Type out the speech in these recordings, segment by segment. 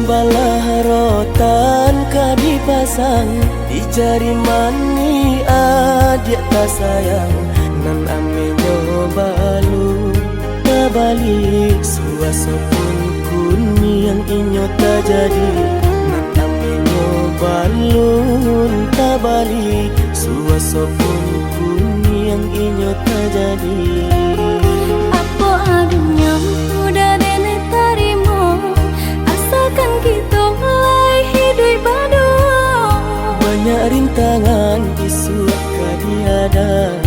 Balah rotan ka dipasang di jari mani adik tak sayang nan amenyo balu balik suaso pun kuni yang inyo tak jadi nan amenyo balun tak balik suaso pun kuni yang inyo tak jadi. Apa adunya udah dene tarimo asalkan kita mulai hidup baru. Banyak rintangan isu kadiadang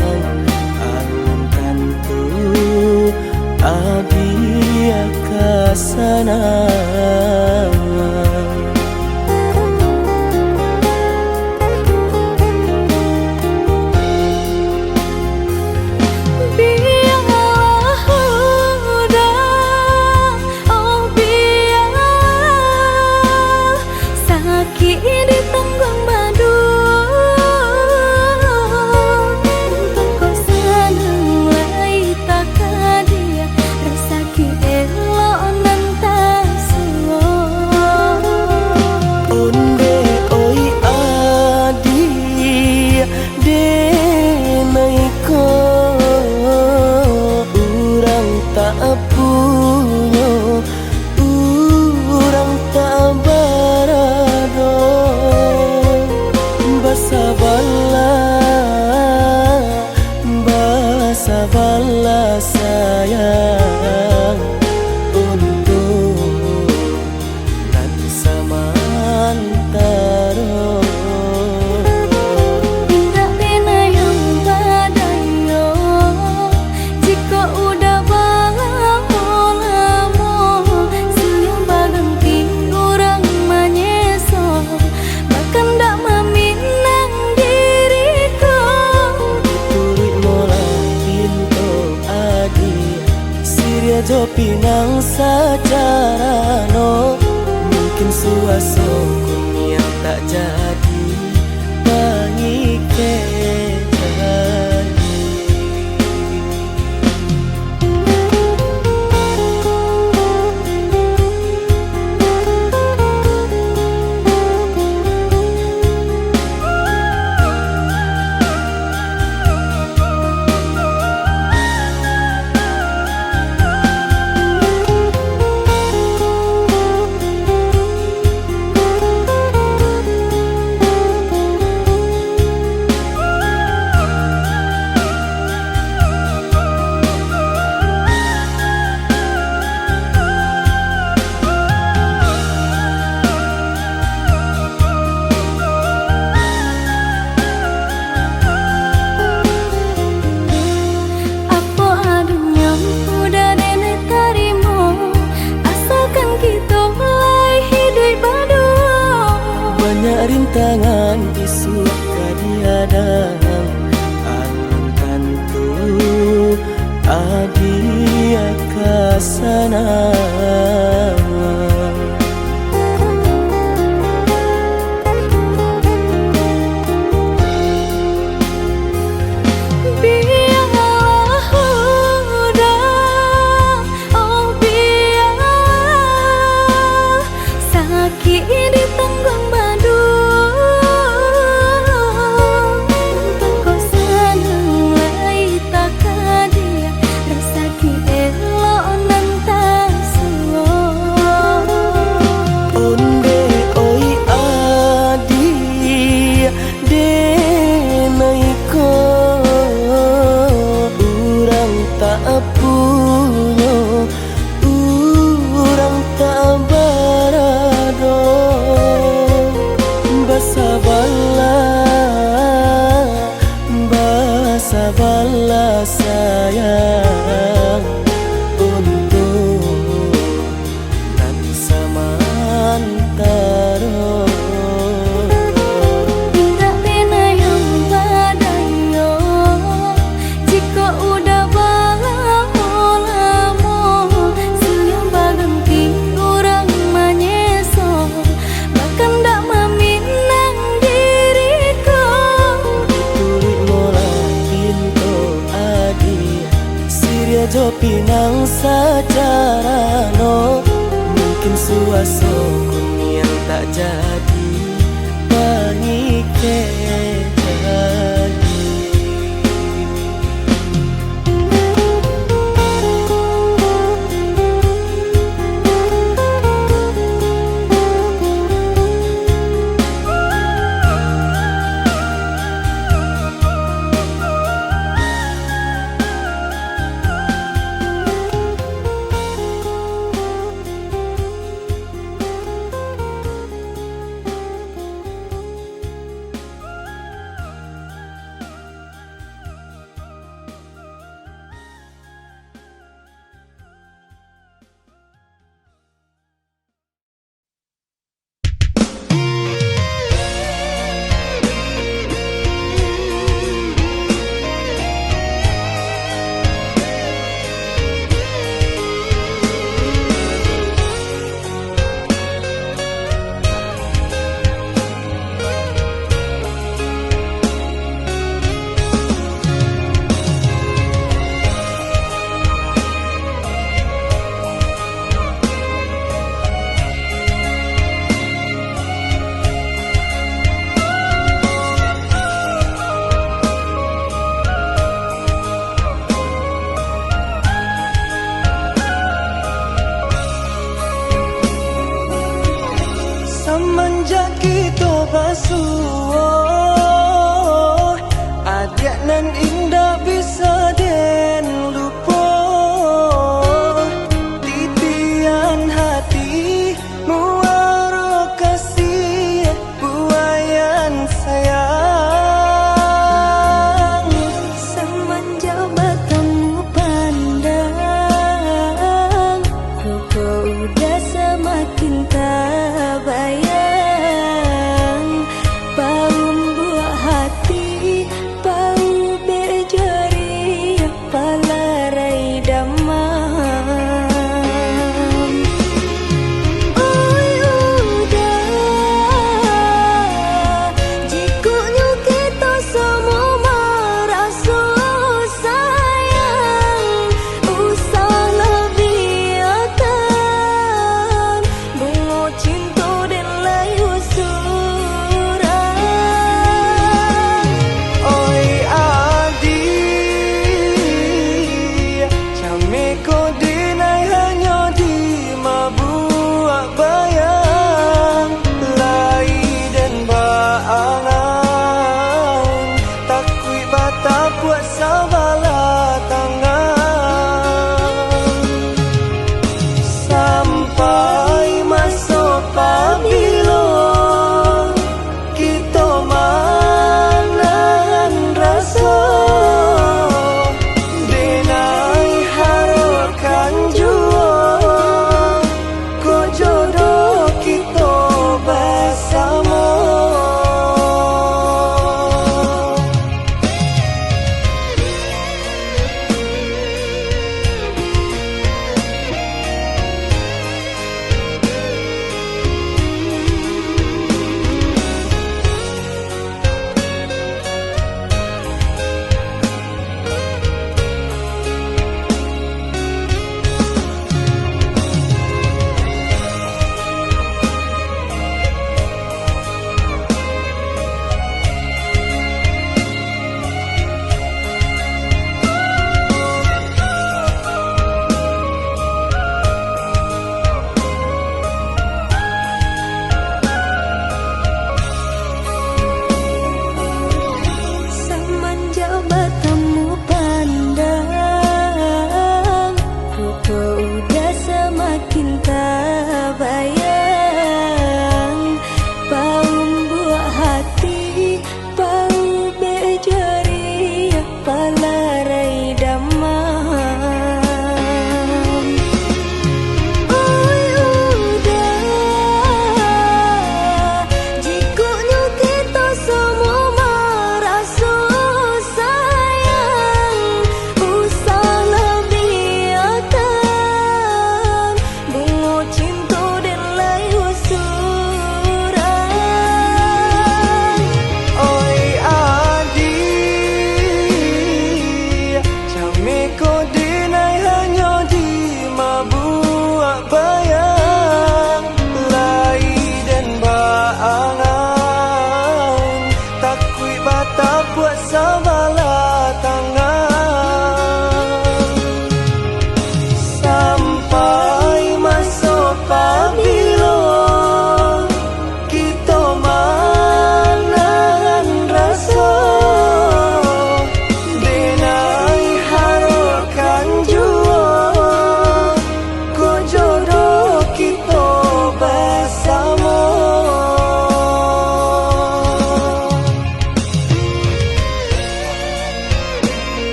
alam tentu abia kasana. Sabarlah sayang untuk nanti samantara. Tidak pernah yang badayo jika udah lamo siang baganti orang menyeso bahkan tak meminang diriku. Turit mola Siria jo pinang secara no mungkin suaso kun yang tak jadi mengikat. Rintangan isu kadiadang alam tentu adia kasana. Sabarlah sayang untuk nanti samantara. Tidak pernah yang badayo jika udah lamo siang baganti orang menyeso bahkan tak meminang diriku. Turit mola Siria jo pinang secara no mungkin suaso kun tak jadi mengikat lagi. Semenjak kita basuh, adik nan indah bisa den lupa. Titian hati muara kasih buayan sayang. Semenjak bertemu pandang, kau udah semakin tak bayang. Bau buah hati, bau berjari, palarai damam. Oi udah, jikunya kita semua merasa sayang. Usah lebih akan bunga cinta dan lain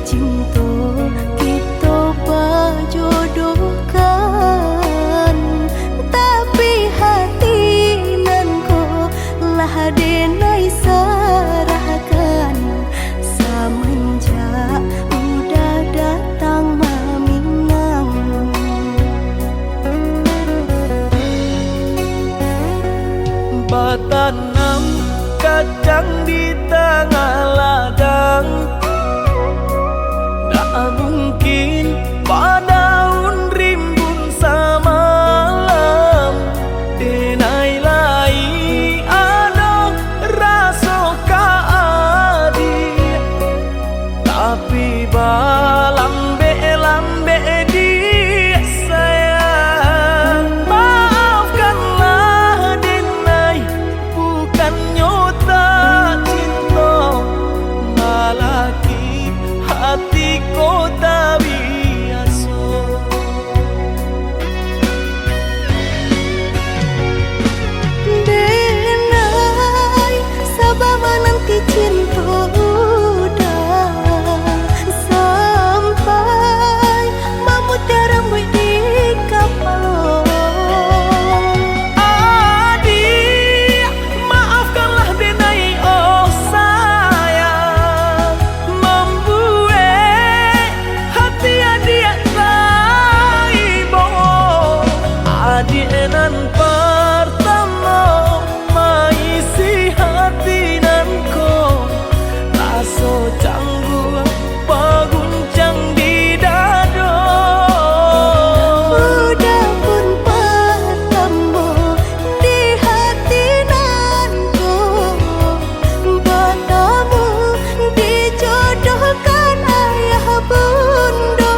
cinta kita berjodohkan, tapi hati nan ko lah denai serahkan semenjak udah datang Maminang. Batanam kacang di tengah ladang, tak mungkin padaun rimbun samalam. Denai lai ada rasa kaadi, tapi balambe-lambe di sayang. Maafkanlah denai, bukan nyota cinta, malaki hati ko tak biasa. Denai sabama nanti cinta udah sampai memutih rambut di kapal. Adik, maafkanlah denai oh sayang, membuat hati adik taibo. Adik nan pertama maisi hati nan ko, rasa canggung paguncang di dada. Udah pun pertama di hati nanku, bertemu dijodohkan ayah bunda.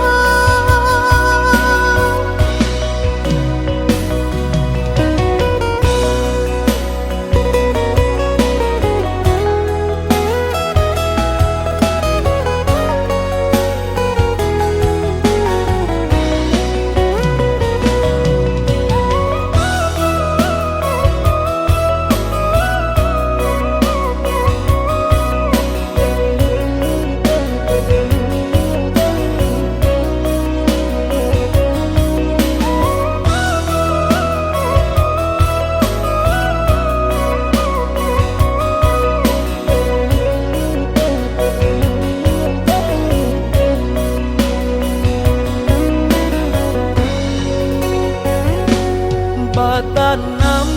Batanam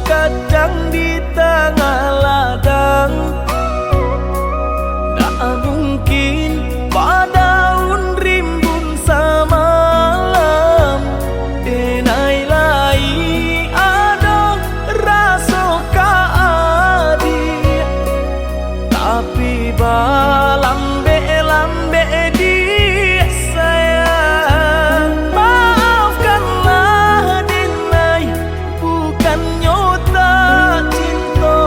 kacang di tengah ladang, tak mungkin padaun rimbun samalam. Denai lai ada rasa kaadi, tapi balambe-lambe di sayang. Maafkanlah denai, bukan nyota cinta,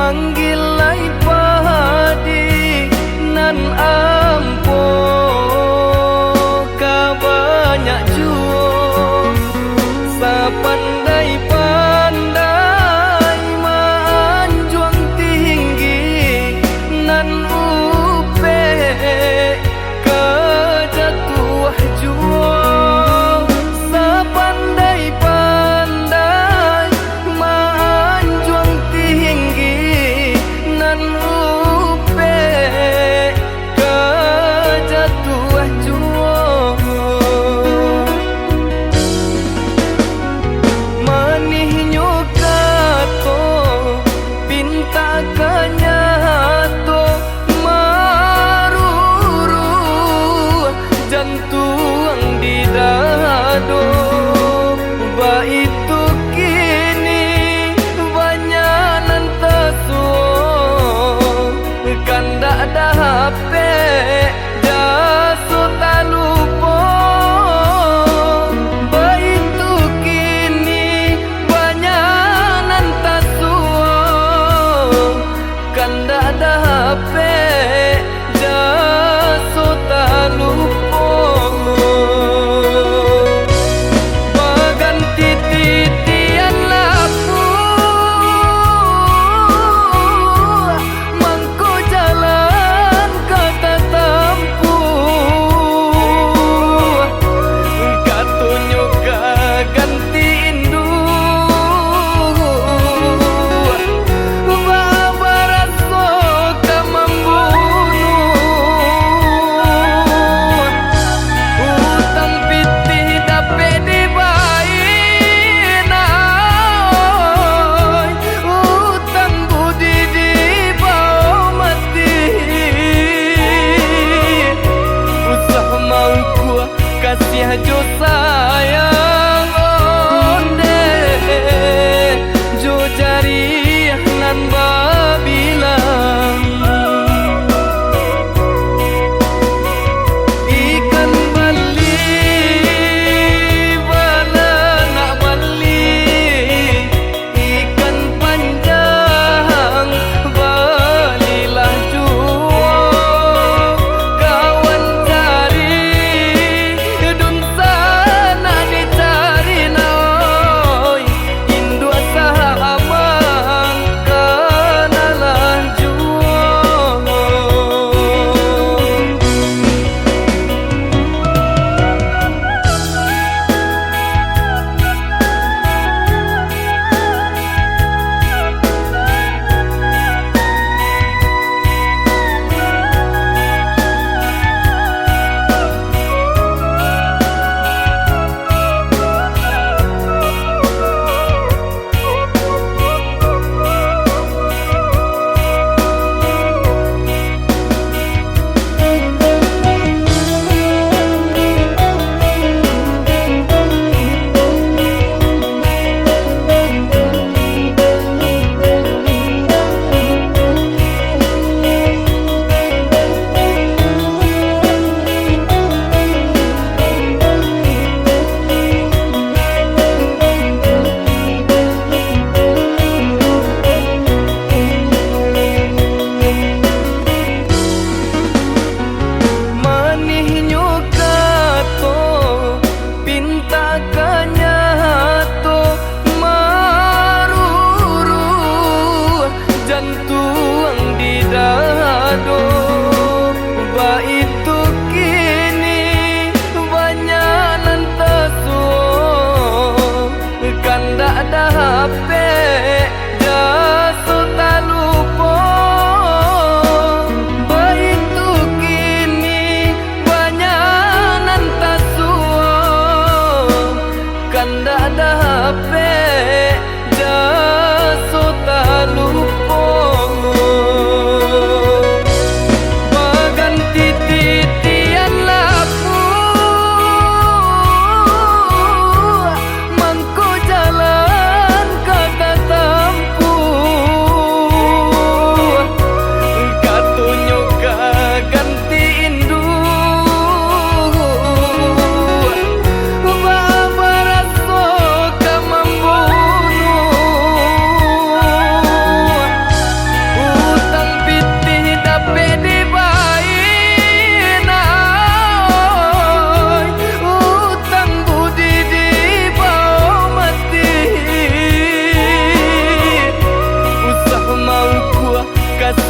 manggil lai padi nan ampo ka banyak juo sapandai-pandai manjuang tinggi nan upe ka jatuh juo sapandai-pandai manjuang tinggi nan upe ka jatuh juo manihnya kato pinta kanyato maruru jantung di dado ba itu kini banyak nantasuo kanda ada HP jaso talupo ba itu kini banyak nantasuo kanda ada HP jaso talupo baganti titian lapu mangko jalan kata tampuh katunyo ganti indu babaraso ka membunuh utang piti dape dibain ay utang budi di bawah mati usah mau gua kasih jo sayang onde jo jari nan babilang ikan bali bala nak bali ikan panjang balilah juo kawan cari dun sana dicari naoi indu sahamang kanalah juo manihnya kato pinta kanyato maruru jantung di dado ba itu kini banyak nantasuo kanda ada HP jaso talupo ba itu kini banyak nantasuo kanda ada HP jaso talupo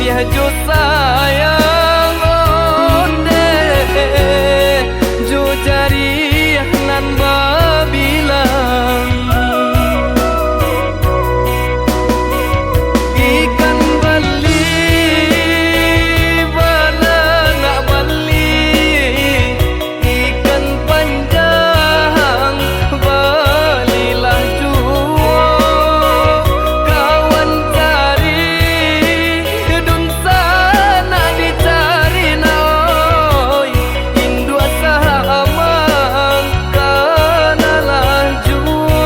Yah jo sayang onde jo jari nan babilang ikan bali bala nak bali ikan panjang balilah juo kawan cari dun sana dicari naoi indua sahamang kanalah juo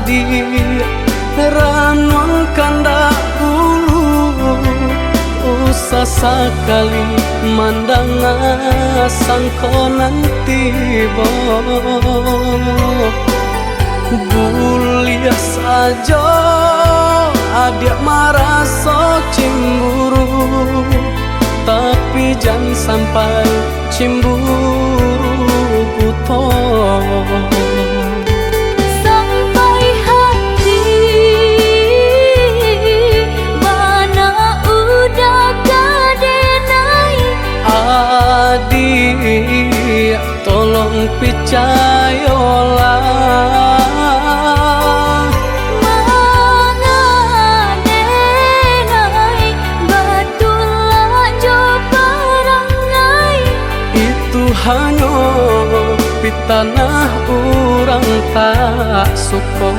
adi ranul kandak ulu usah sekali mandang sangkonan tiba buliah saja adik marah so cemburu tapi jangan sampai cemburu buto adik tolong percayalah mengadenai batulah jo perangai itu hanya pitanah orang tak suka.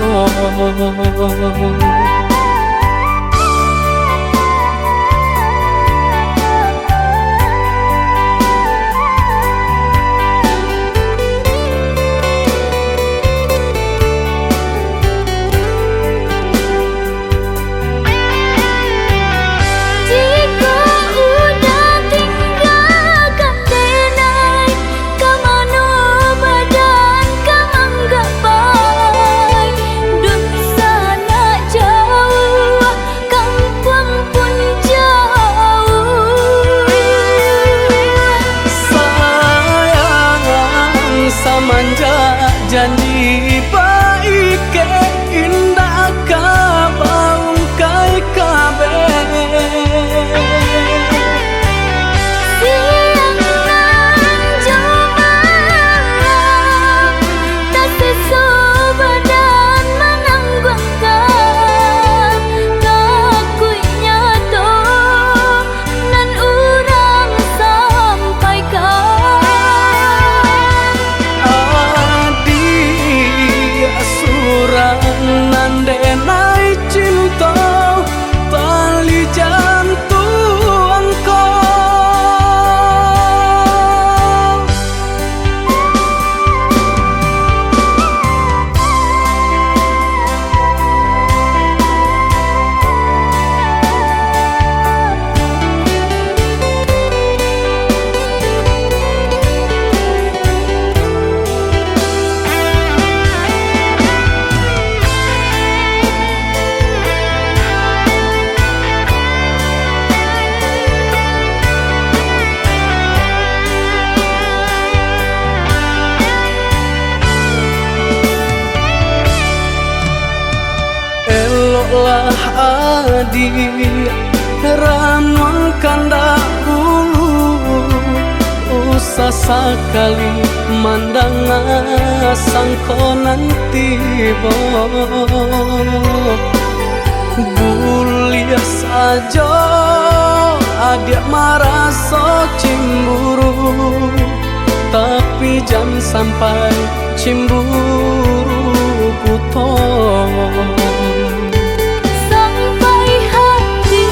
Janji baik ke indah kabaung kai kabe siang nan jumalang tak sesu badan menanggungkan kakunya to nan urang sampaikan lah adi ranuang kanda ulu usah sekali mandang sangko nanti bulia saja adik maraso cemburu tapi jangan sampai cemburu putus sampai hati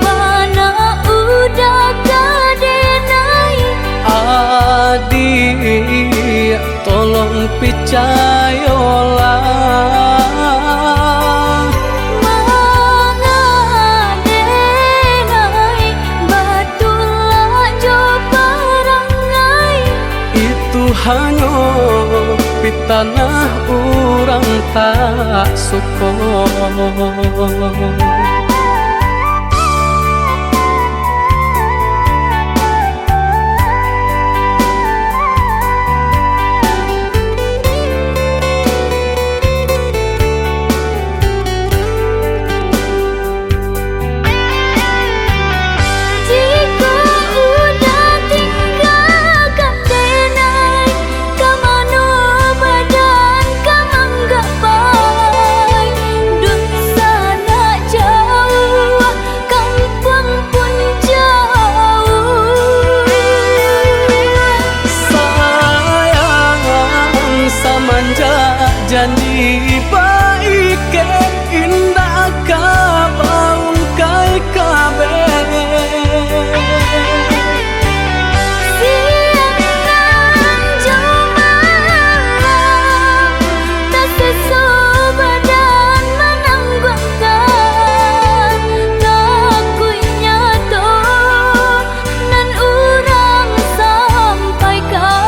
mana udah kadenai adik tolong percayalah hanya pitanah orang tak suka. Janji baik ke indah kabaung kai kabe siang jamaah tak sesobadan menanggungkan takunya toh nan urang sampaikan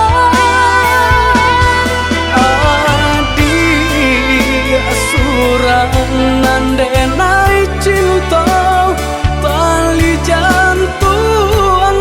nandenai cinta tali jantung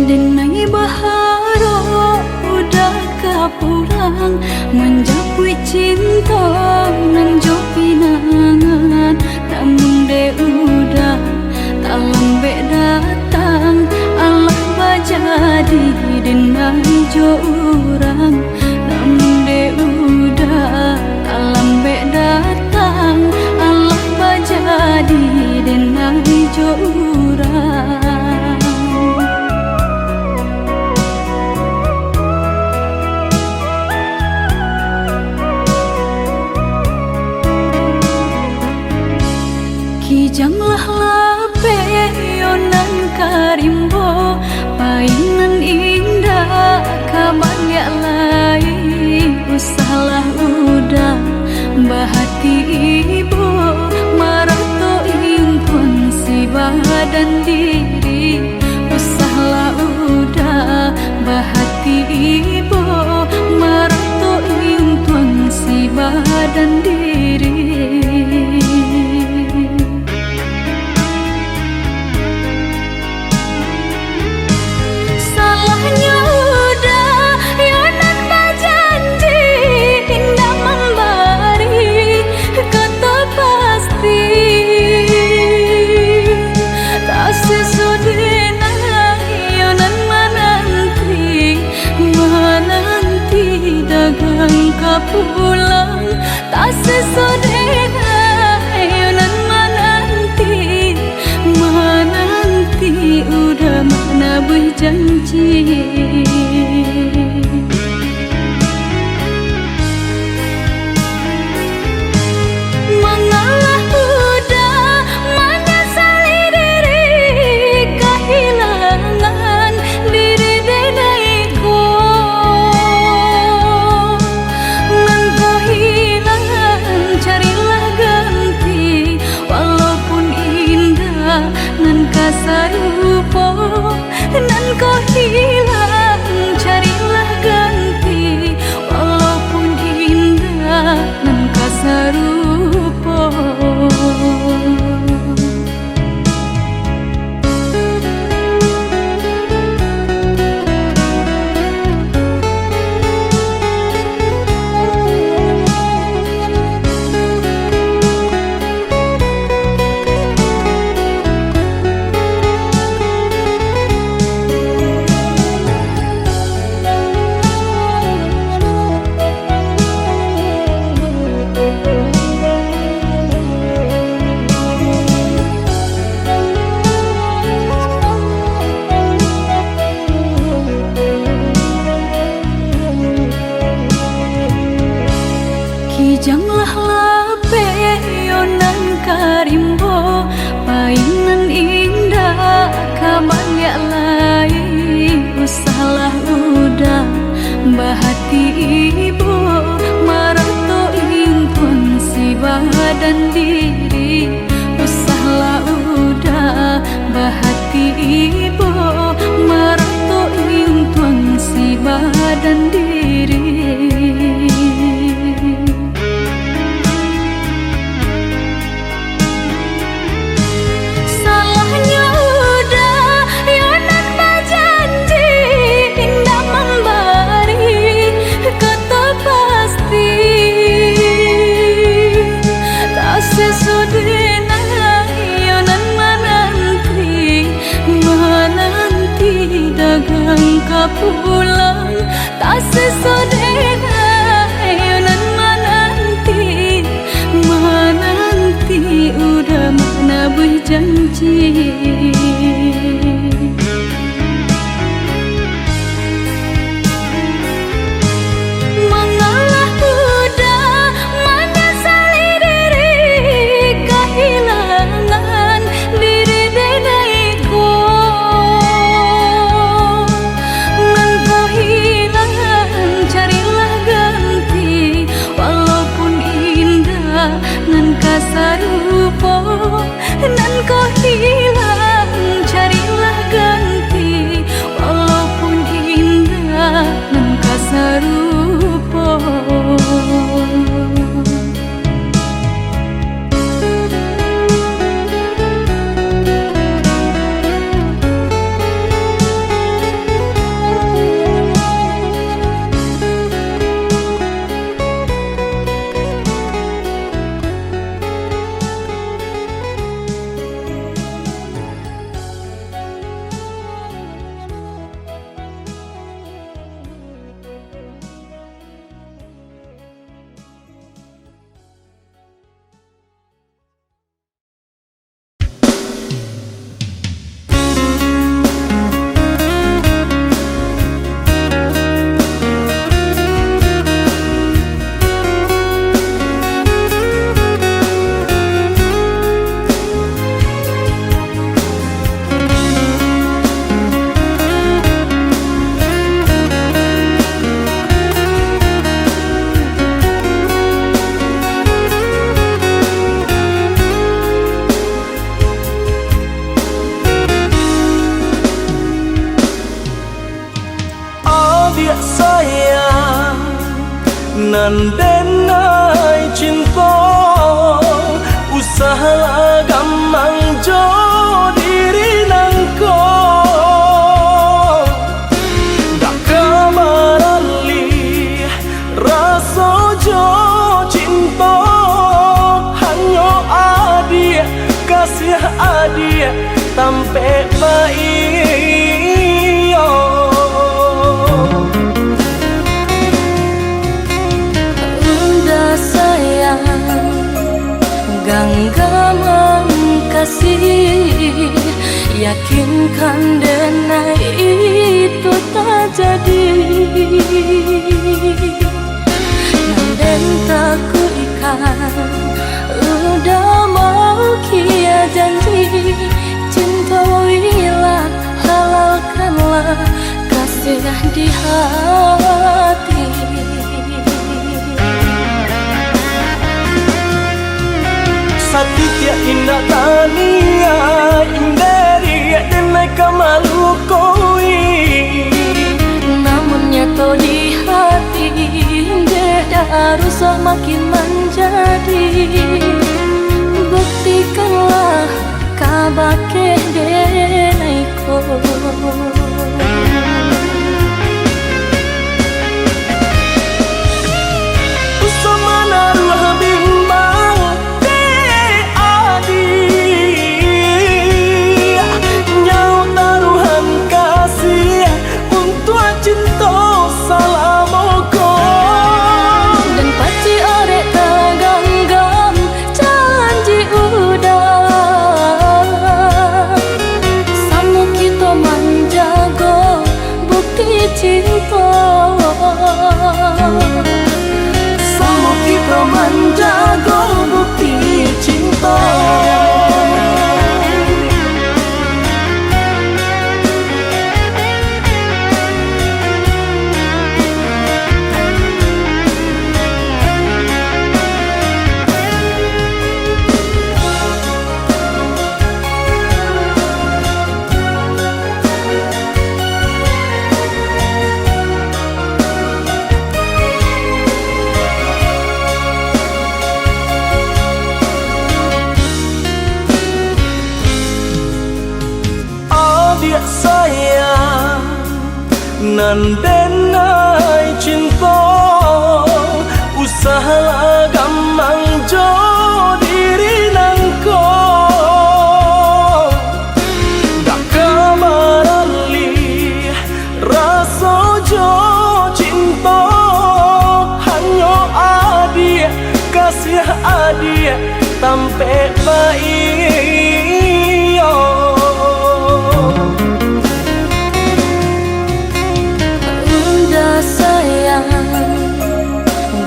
Denai baharo udah kapurang menjapui cinta nan jo pinangan namun de udah tak lambe datang Allah bajadi denai jo urang namun de udah tak lambe datang Allah bajadi denai jo urang Kijanglah lape yonan karimbo painan indah kabangya lai usahlah udah bahati ibu marato impun si badan diri usahlah udah bahati ibu marato impun si badan diri pulang tak sesodera ayonan menanti udah mana berjanji. Mengalah udah menyesali diri kehilangan diri denaiku. Nan kau hilang carilah ganti walaupun indah nan kasar rupa. Nan kau hilang carilah ganti walaupun indah nan kasar rupa. Kijanglah lape yonan karimbo painan indah kabaya lai usahlah udah bahati ibu marato impun si badan diri usahlah udah bahati ibu marato impun si badan diri. Pulang tak sesodera ayonan menanti udah mana berjanji. Mengalah udah menyesali diri kehilangan diri denaiku. Nan kasar rupa nan kau hilang carilah ganti walaupun indah nan kasar rupa. nan denai cinta usaha gamang jo diri nangko dak kamarali rasa jo cinta hanya adia kasih adia sampai baik. Udah mau kia janji, cinta hilang, halalkanlah kasih di hati. Satitya indah tania inderi denai kamalu koi, namun nyata di hati beda rusak makin menjadi. Buktikanlah kabake denai ko. Sama kita menjaga bukti cinta. Sayang nan denai cinta, usaha gamang jo diri nangko. Dak kamarali rasa jo cinta, hanya adia kasih adia tampe baik.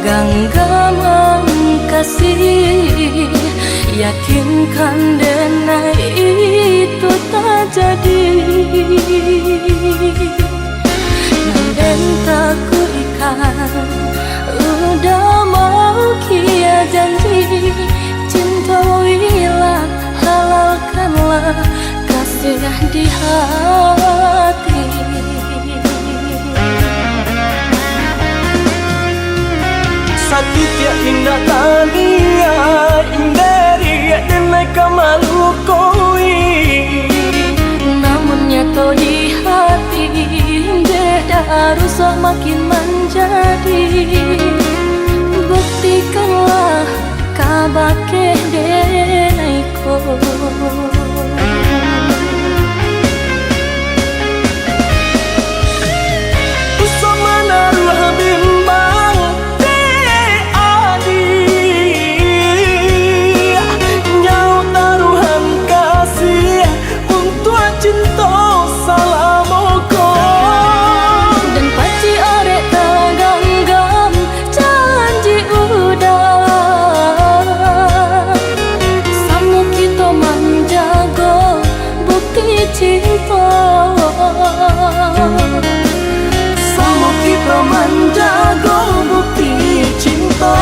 Genggamang kasih, yakinkan denai itu tak jadi. Nanden tak kuikan, udah mau kia janji, cinta hilang, halalkanlah kasih di hati. Satitya indah tania inderi denai kamalu koi, namun nyata di hati beda rusak makin menjadi. Buktikanlah kabake denai ko. Sama kita menjaga bukti cinta.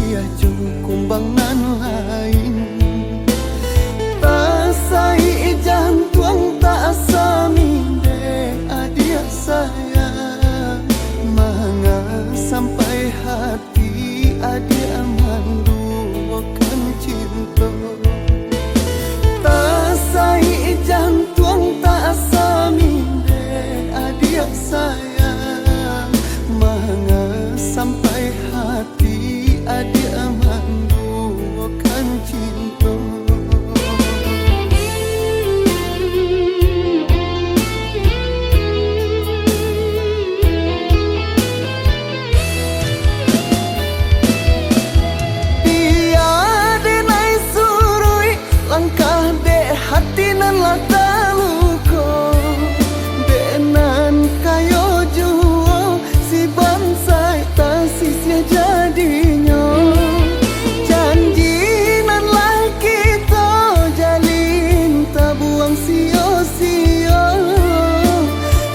kasih aja kumbangan lain. Tak sai jantung tak asami dek adia saya, manga sampai hati adia manduakan cinta. Tak sai jantung tak asami dek adia saya, manga sampai hati adia manduakan cinta. Hati nan lata luko denan kayo juo si bansai tak sisnya jadinya. Janji nan lah kita jalin tak buang sio-sio.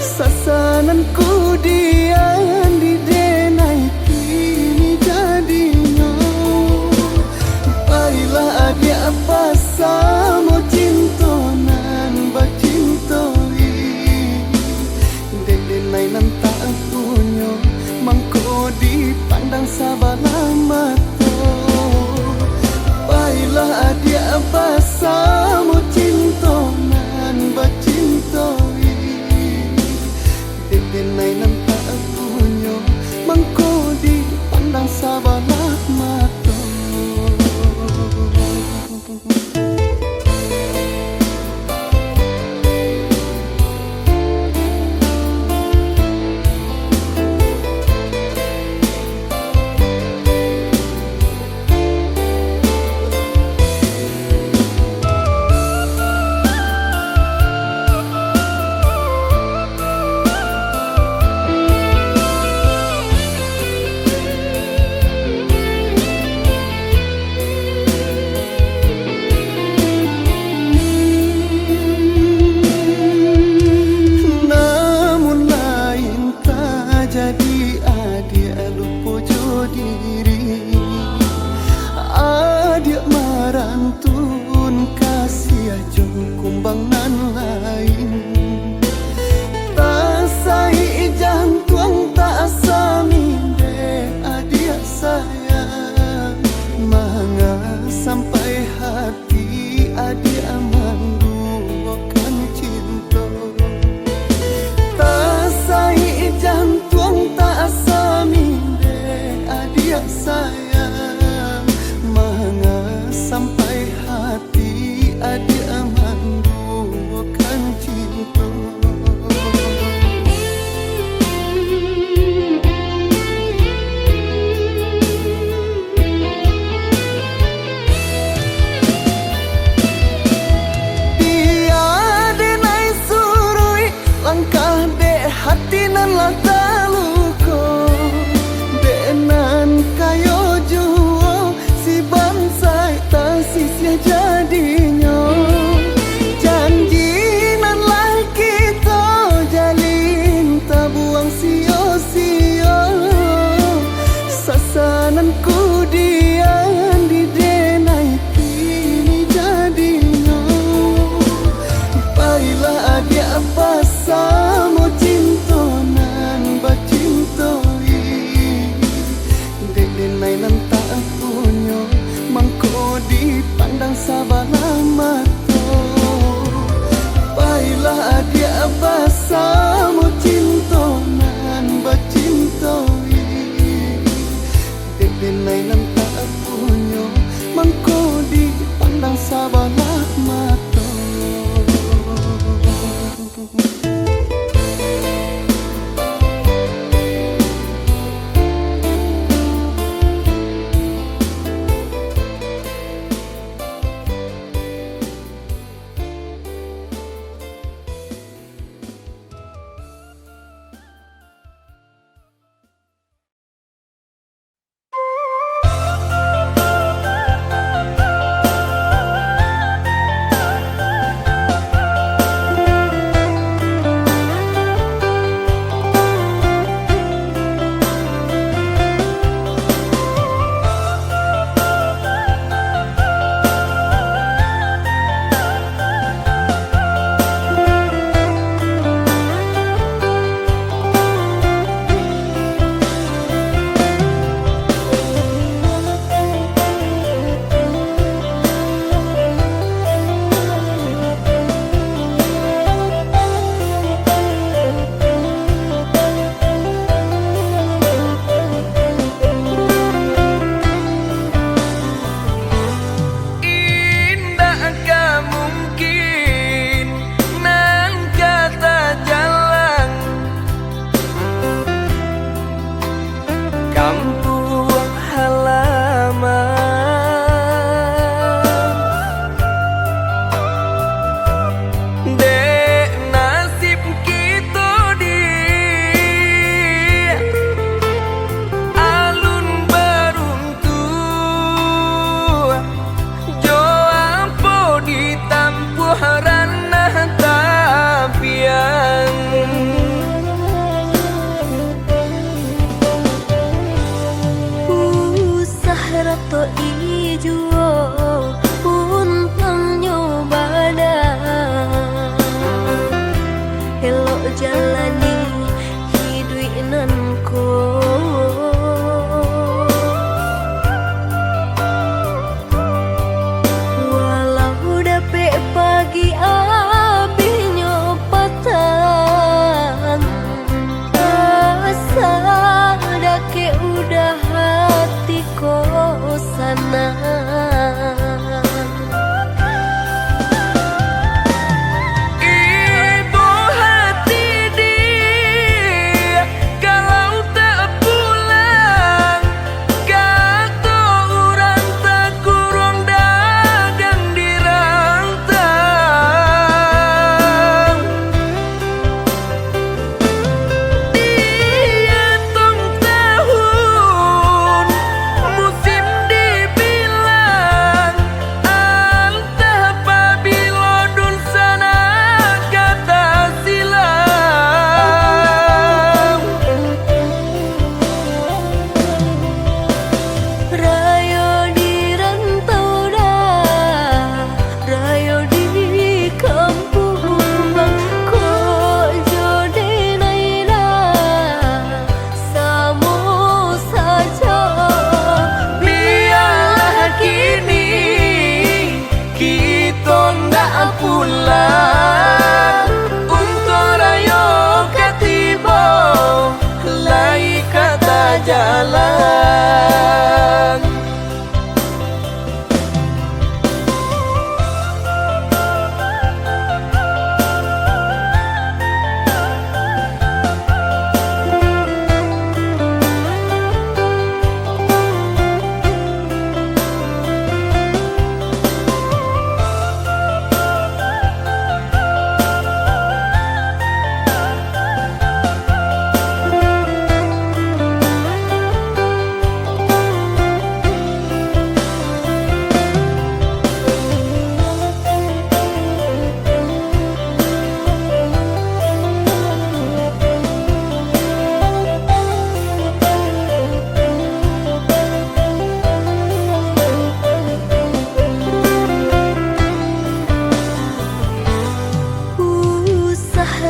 Sasananku dian di denai kini jadinya. Baiklah adia apa sama cintonan bacintoi dek-denai nan tak punyo mangko dipandang sabalah mata. Baiklah adia apa sama cintonan bacintoi dek-denai nan tak punyo mangko dipandang sabalah mata. Jadi adik lupa diri, adik marantun kasih aja kumbangan lain. Tak sai jantung tak asami dek adik saya, manga sampai hati adik manduakan cinta. Tak sai jantung tak asami dek adia saya, manga sampai hati adia manduakan cinta. Dia denai surui langkah dek hati nan lata luko denan kayo juo si bansai tak sisnya jadinya. Janji nan lah kita jalin tak buang sio-sio. Sasananku dian di denai kini jadinya. Baiklah adia apa sama cintonan bacintoi dek-denai nan tak punyo mangko dipandang sabalah mata. Baiklah adia apa sama cintonan bacintoi dek-denai nan tak punyo mangko dipandang sabalah mata.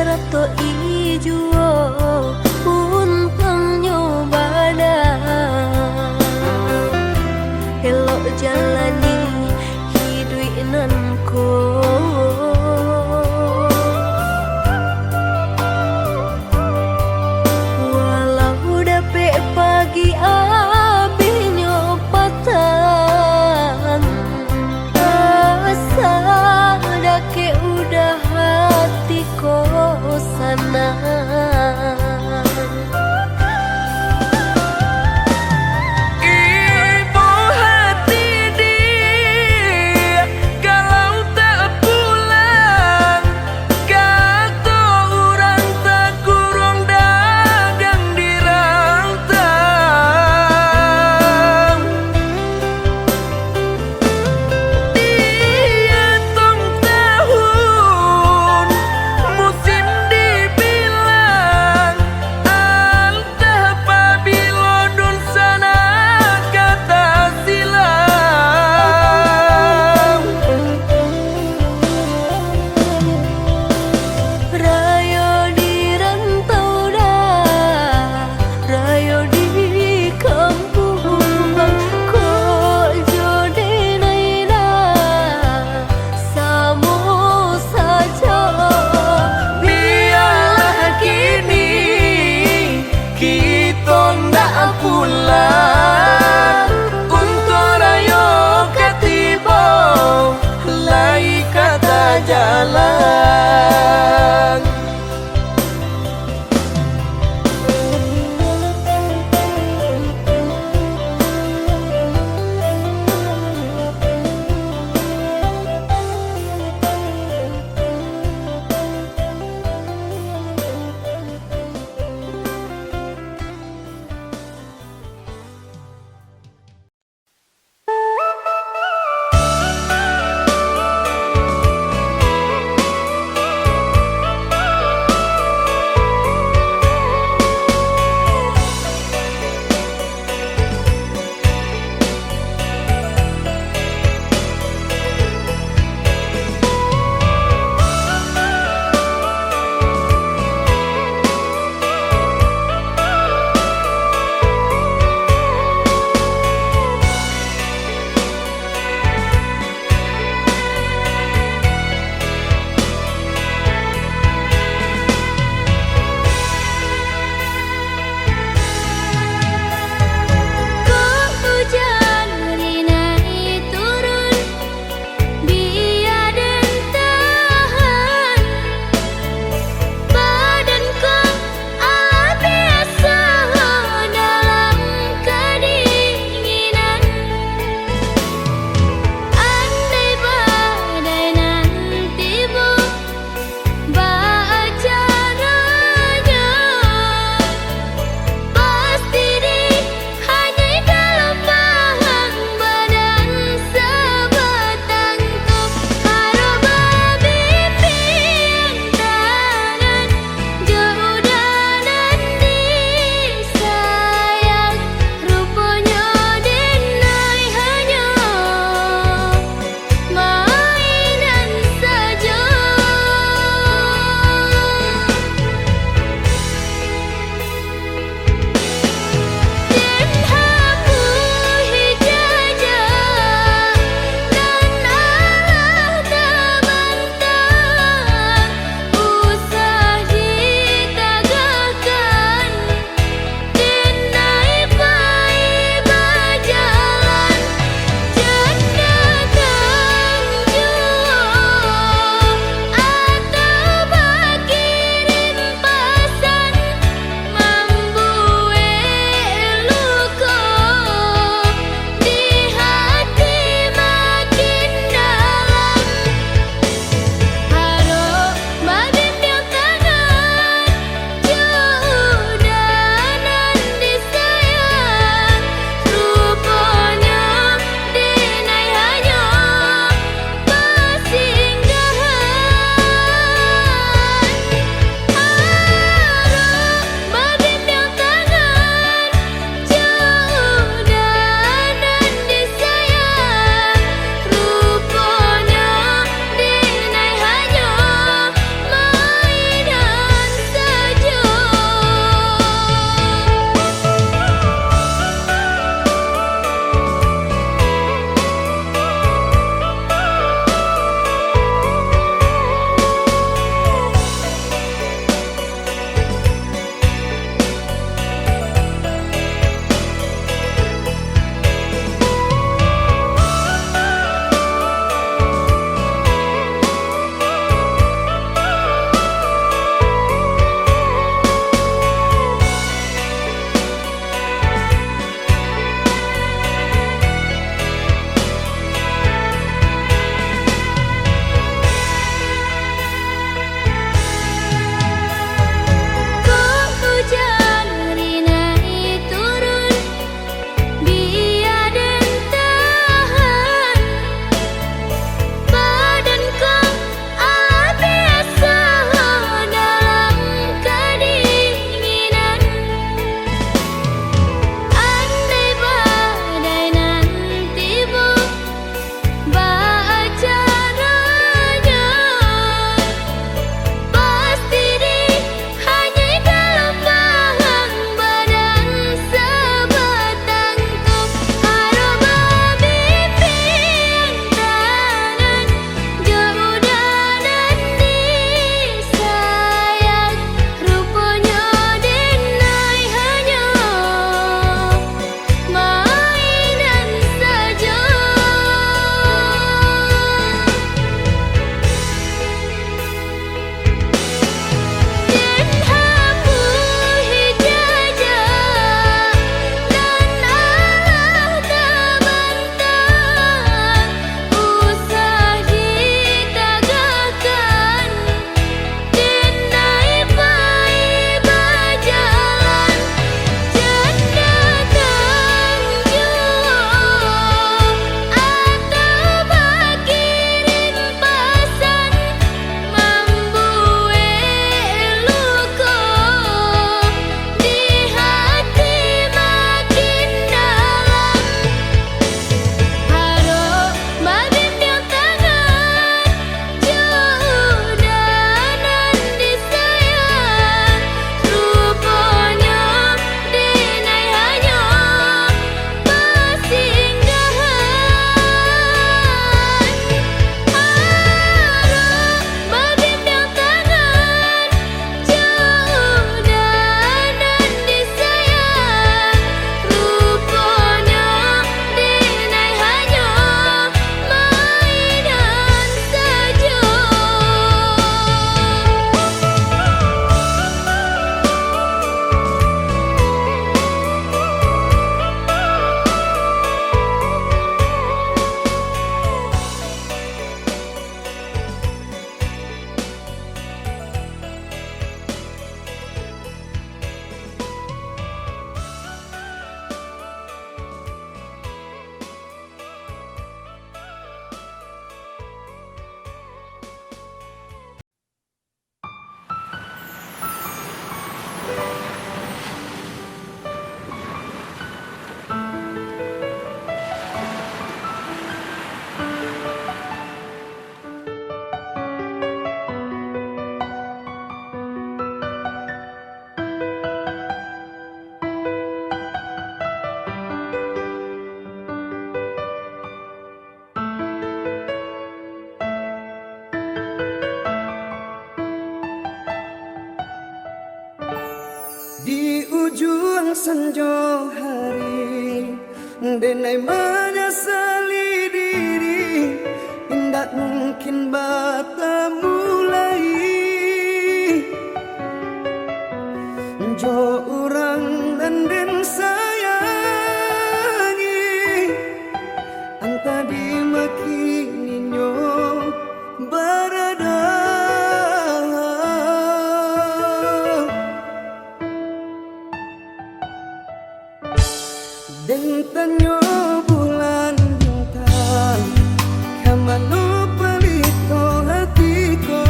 rato ijo Untang nyobada Elok jalani hidup nanko Walau dapet pagi abi nyopatan Asa dake udah hati kosana Ibu hati di Di ujung senja hari denai menyesali diri, tidak mungkin bertemu lagi. Jo orang dan den sayangi, anta di makininyo berada. Den tanyo bulan bintang, kamano palito hatiko,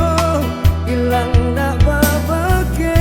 ilang na babake.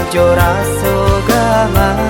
ojo raso gaman.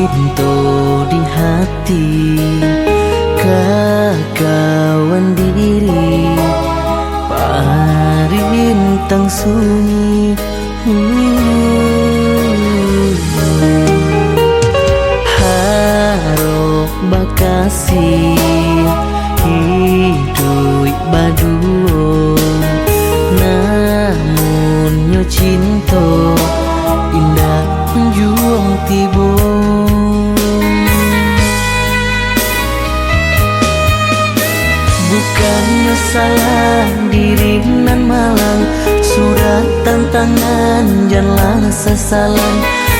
cinta di hati, kakawan diri parintang sunyi. Harok bakasih hidup baduo, namun nyo cinta indah juang tibo. Bukannya salah diri nan malang, surat tantangan janganlah sesalan.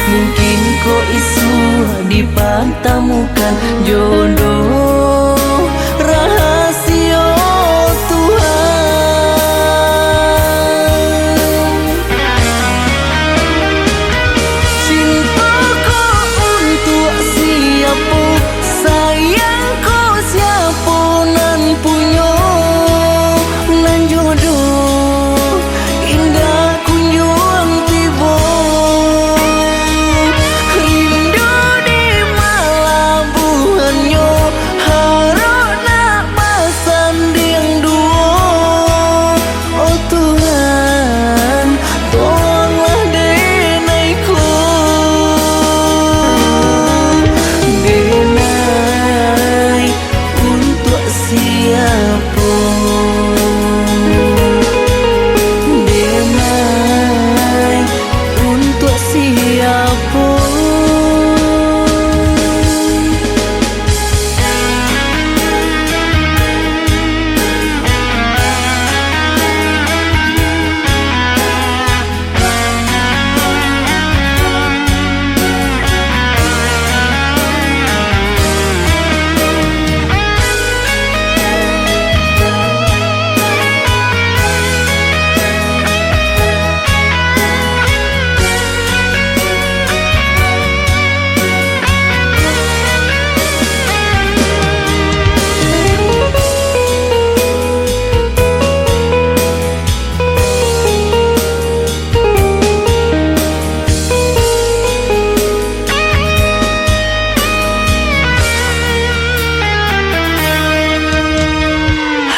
Mungkin kau isu dipantamukan jodoh rahasia Tuhan. Cintaku untuk siapa, sayangku siapa nan punya, nan jodoh indah kunjung tiba. Rindu di malabuhannya, harap nak bersanding dua. Oh Tuhan, tolonglah denaiku, denai untuk siapa, denai untuk siapa.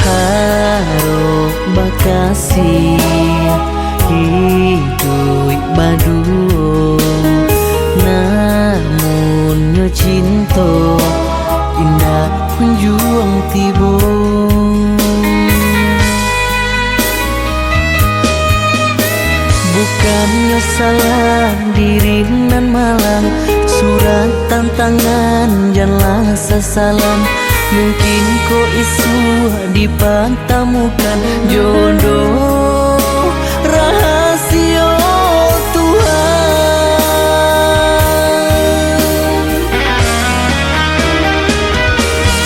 Harok bakasih hidup baduo, namun nyo cinta indah kunjung tibo. Bukannya salah diri nan malang, surat tantangan janganlah sesalan. Mungkin kau isu dipantamukan jodoh rahasia Tuhan.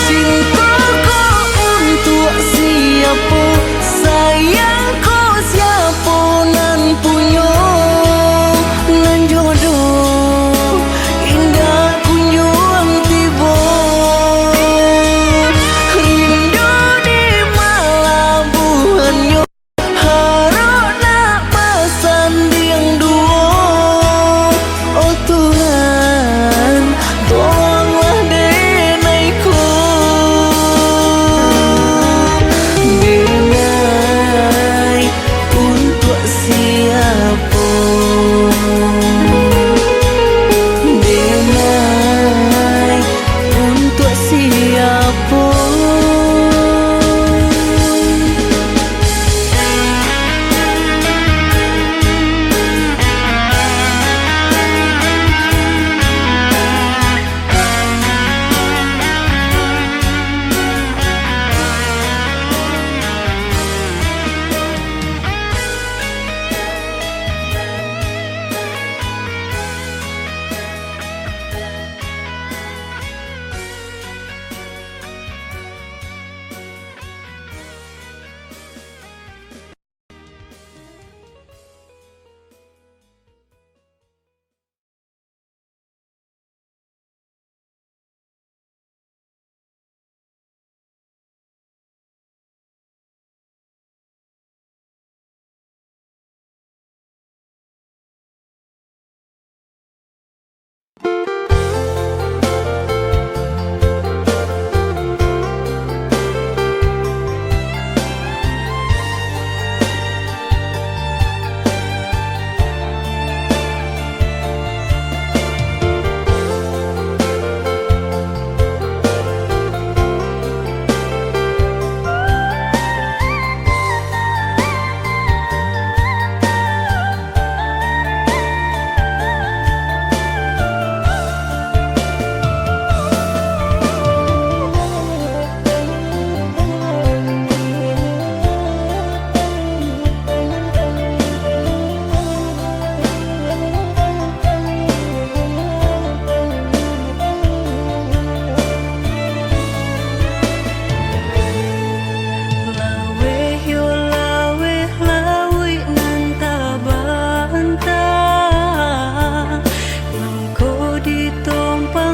Cintaku untuk siapa, sayangku siapa nan punya, nan jodoh indah kunjung tiba. Rindu di malabuhannya,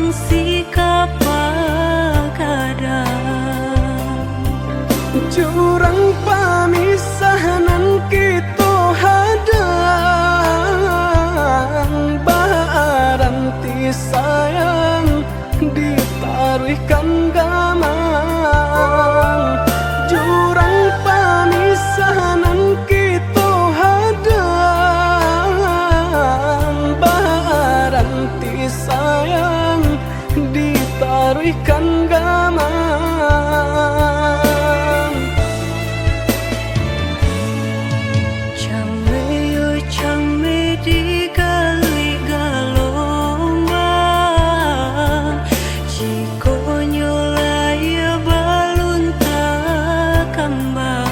si kapal kadang Jurang pamisahan kita hadang Baranti sayang ditaruhkan gamang Jurang pamisahan kita hadang Baranti sayang ditaruhkan gamang Chame di gali galombang Jiko nyolaya balun takambang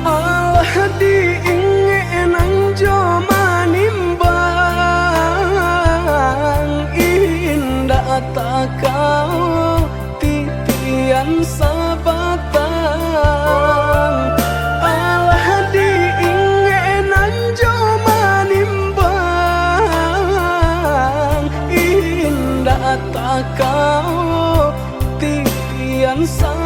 Allah diingin joma nimbang Indah tak kau titian sabatang Allah diingin joma nimbang Indah tak kau titian sabatang